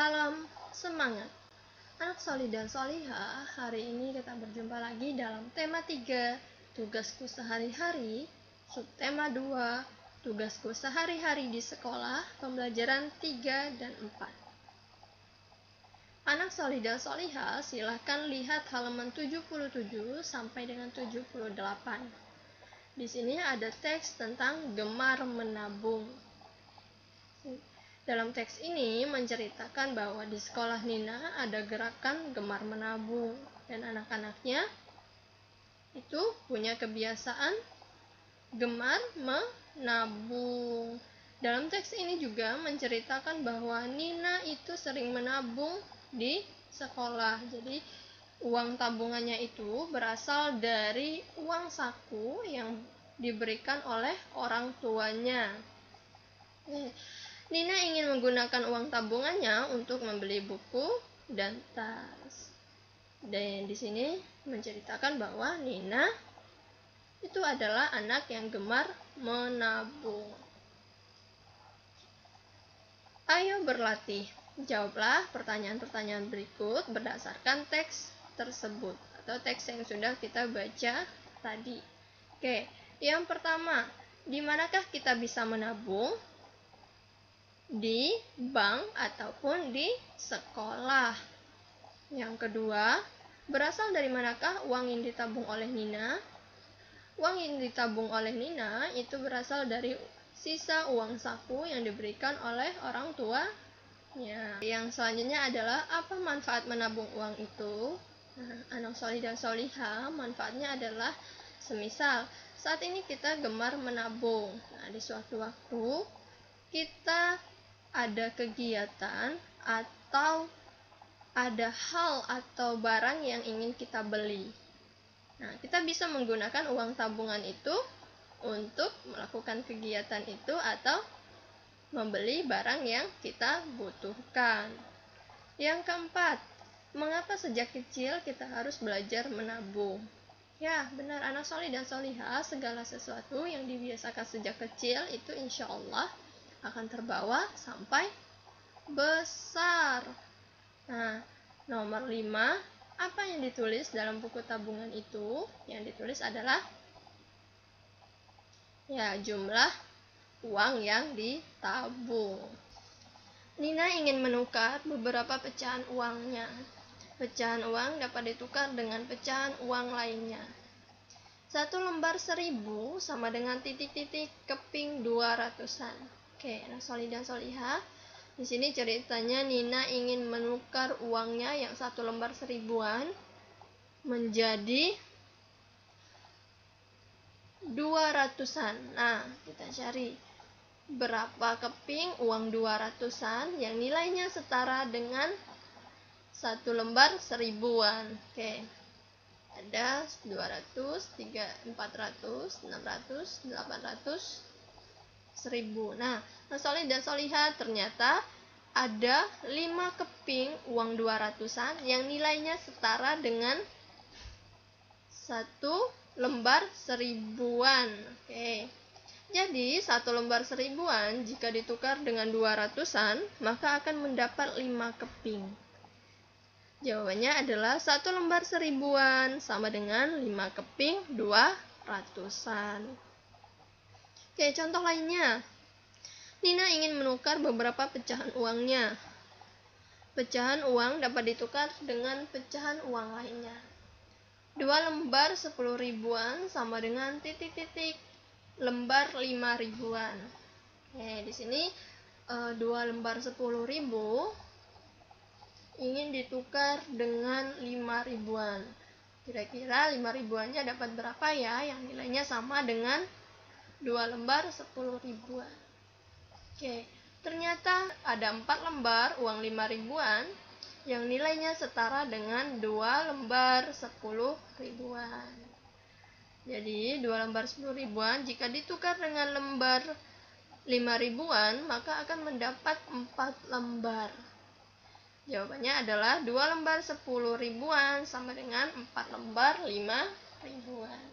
Salam semangat anak solih dan solihah. Hari ini kita berjumpa lagi dalam tema 3, tugasku sehari-hari, subtema 2, tugasku sehari-hari di sekolah, pembelajaran 3 dan 4. Anak solih dan solihah, silahkan lihat halaman 77 sampai dengan 78. Di sini ada teks tentang gemar menabung. Dalam teks ini menceritakan bahwa di sekolah Nina ada gerakan gemar menabung dan anak-anaknya itu punya kebiasaan gemar menabung. Dalam teks ini juga menceritakan bahwa Nina itu sering menabung di sekolah. Jadi uang tabungannya itu berasal dari uang saku yang diberikan oleh orang tuanya. Nina ingin menggunakan uang tabungannya untuk membeli buku dan tas. Dan di sini menceritakan bahwa Nina itu adalah anak yang gemar menabung. Ayo berlatih. Jawablah pertanyaan-pertanyaan berikut berdasarkan teks tersebut atau teks yang sudah kita baca tadi. Oke, yang pertama, di manakah kita bisa menabung? Di bank ataupun di sekolah. Yang kedua, berasal dari manakah uang yang ditabung oleh Nina? Uang yang ditabung oleh Nina itu berasal dari sisa uang saku yang diberikan oleh orang tuanya. Yang selanjutnya adalah apa manfaat menabung uang itu? Anak solih dan solihah, manfaatnya adalah semisal saat ini kita gemar menabung. Di suatu waktu kita ada kegiatan atau ada hal atau barang yang ingin kita beli. Kita bisa menggunakan uang tabungan itu untuk melakukan kegiatan itu atau membeli barang yang kita butuhkan. Yang keempat, mengapa sejak kecil kita harus belajar menabung? Ya, benar anak solih dan solihah, segala sesuatu yang dibiasakan sejak kecil itu insya Allah akan terbawa sampai besar. Nomor 5, apa yang ditulis dalam buku tabungan itu? Yang ditulis adalah jumlah uang yang ditabung. Nina ingin menukar beberapa pecahan uangnya. Pecahan uang dapat ditukar dengan pecahan uang lainnya. 1 lembar 1000 sama dengan titik-titik keping 200-an. Oke, anak solih dan solihah. Di sini ceritanya Nina ingin menukar uangnya yang 1 lembar 1000-an menjadi 200-an. Kita cari berapa keping uang 200-an yang nilainya setara dengan 1 lembar 1000-an. Oke. Ada 200, 300, 400, 600, 800, 1000. Solih dan solihah, ternyata ada 5 keping uang 200-an yang nilainya setara dengan 1 lembar 1000-an. Oke. Jadi 1 lembar 1000-an jika ditukar dengan 200-an, maka akan mendapat 5 keping. Jawabannya adalah 1 lembar 1000-an sama dengan 5 keping 200-an. Oke, contoh lainnya. Nina ingin menukar beberapa pecahan uangnya. Pecahan uang dapat ditukar dengan pecahan uang lainnya. 2 lembar 10 ribuan sama dengan titik-titik lembar 5 ribuan. Oke, di sini 2 lembar 10 ribu ingin ditukar dengan 5 ribuan. Kira-kira 5 ribuannya dapat berapa ya yang nilainya sama dengan 2 lembar 10 ribuan. Oke, ternyata ada 4 lembar uang 5 ribuan yang nilainya setara dengan 2 lembar 10 ribuan. Jadi 2 lembar 10 ribuan jika ditukar dengan lembar 5 ribuan maka akan mendapat 4 lembar. Jawabannya adalah 2 lembar 10 ribuan sama dengan 4 lembar 5 ribuan.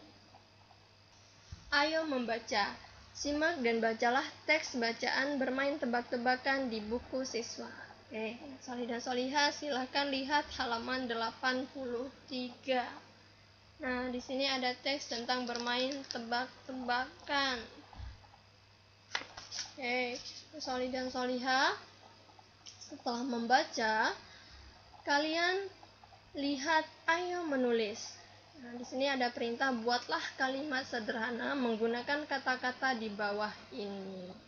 Ayo membaca. Simak dan bacalah teks bacaan bermain tebak-tebakan di buku siswa. Oke, solih dan solihah, silahkan lihat halaman 83. Nah, di sini ada teks tentang bermain tebak-tebakan. Oke, solih dan solihah, setelah membaca, kalian lihat, ayo menulis. Nah, di sini ada perintah, buatlah kalimat sederhana menggunakan kata-kata di bawah ini.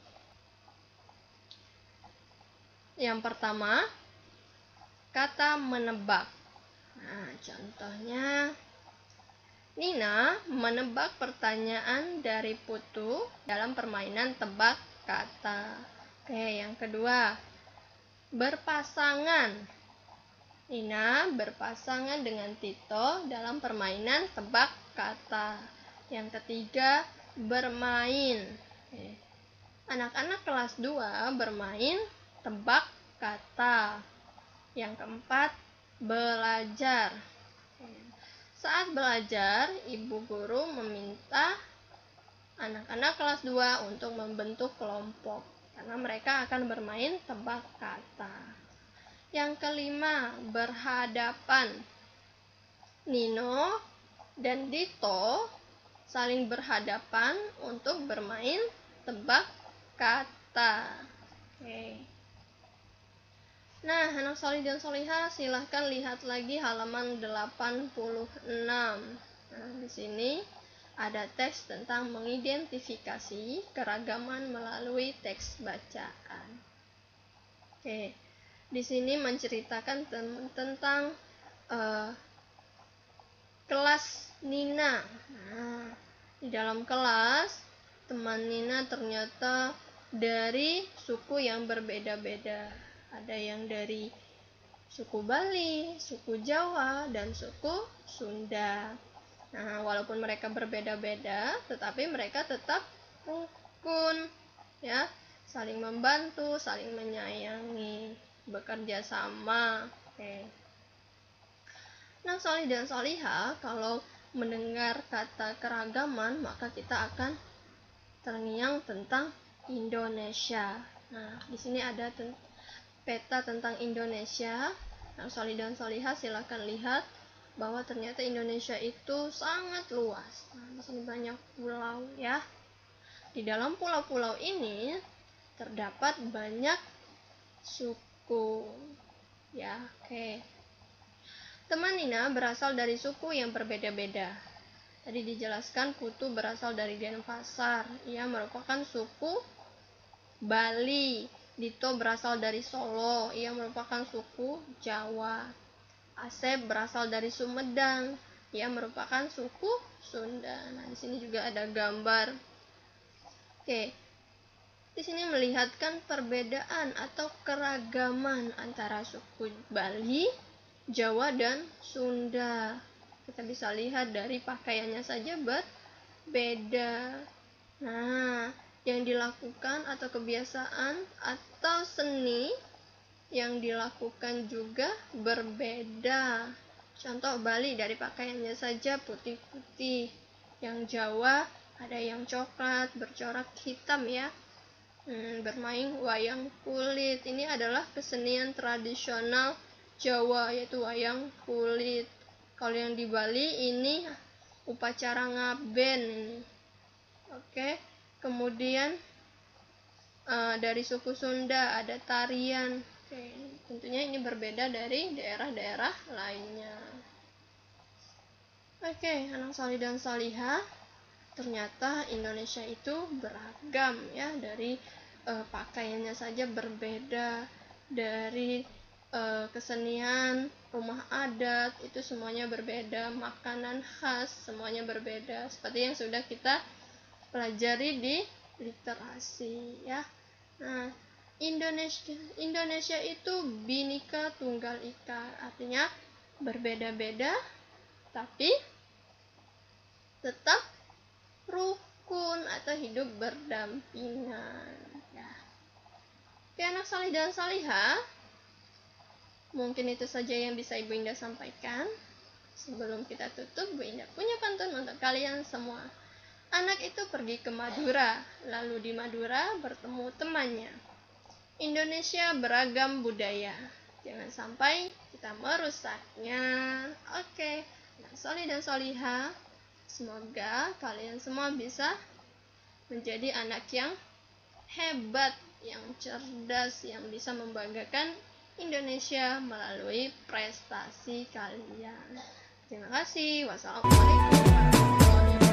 Yang pertama, kata menebak. Nah, contohnya, Nina menebak pertanyaan dari Putu dalam permainan tebak kata. Oke, yang kedua, berpasangan. Nina berpasangan dengan Tito dalam permainan tebak kata. Yang ketiga, bermain. Anak-anak kelas 2 bermain tebak kata. Yang keempat, belajar. Saat belajar, ibu guru meminta anak-anak kelas 2 untuk membentuk kelompok karena mereka akan bermain tebak kata. Yang kelima, berhadapan. Nino dan Dito saling berhadapan untuk bermain tebak kata. Oke. Nah, anak solih dan solihah, silahkan lihat lagi halaman 86. Nah, di sini ada teks tentang mengidentifikasi keragaman melalui teks bacaan. Oke, di sini menceritakan tentang kelas Nina. Nah, di dalam kelas, teman Nina ternyata dari suku yang berbeda-beda. Ada yang dari suku Bali, suku Jawa, dan suku Sunda. Nah, walaupun mereka berbeda-beda, tetapi mereka tetap rukun, ya, saling membantu, saling menyayangi, bekerja sama. Oke. Nah, solih dan solihah, kalau mendengar kata keragaman, maka kita akan terngiang tentang Indonesia. Nah, di sini ada peta tentang Indonesia. Nah, solih dan solihah, silakan lihat bahwa ternyata Indonesia itu sangat luas. Nah, di sini banyak pulau, ya. Di dalam pulau-pulau ini terdapat banyak suku, ya. Oke. Teman Nina berasal dari suku yang berbeda-beda. Tadi dijelaskan Putu berasal dari Denpasar. Ia merupakan suku Bali. Dito berasal dari Solo, ia merupakan suku Jawa. Asep berasal dari Sumedang, ia merupakan suku Sunda. Nah, di sini juga ada gambar. Oke. Di sini melihatkan perbedaan atau keragaman antara suku Bali, Jawa, dan Sunda. Kita bisa lihat dari pakaiannya saja berbeda. Nah, yang dilakukan atau kebiasaan atau seni yang dilakukan juga berbeda. Contoh Bali dari pakaiannya saja putih-putih. Yang Jawa ada yang coklat bercorak hitam, ya. Bermain wayang kulit. Ini adalah kesenian tradisional Jawa, yaitu wayang kulit. Kalau yang di Bali ini upacara ngaben ini. Oke. Kemudian dari suku Sunda ada tarian. Oke, tentunya ini berbeda dari daerah-daerah lainnya. Oke, anak solih dan solihah, ternyata Indonesia itu beragam, ya. Dari pakaiannya saja berbeda, dari kesenian, rumah adat itu semuanya berbeda, makanan khas semuanya berbeda, seperti yang sudah kita pelajari di literasi, ya. Nah, Indonesia itu Bhinneka Tunggal Ika, artinya berbeda-beda tapi tetap rukun atau hidup berdampingan, ya. Oke, anak salih dan salihah, mungkin itu saja yang bisa Ibu Indah sampaikan. Sebelum kita tutup, Bu Indah punya pantun untuk kalian semua. Anak itu pergi ke Madura, lalu di Madura bertemu temannya. Indonesia beragam budaya. Jangan sampai kita merusaknya. Oke, nah, Soli dan Soliha, semoga kalian semua bisa menjadi anak yang hebat, yang cerdas, yang bisa membanggakan Indonesia melalui prestasi kalian. Terima kasih. Wassalamualaikum warahmatullahi wabarakatuh.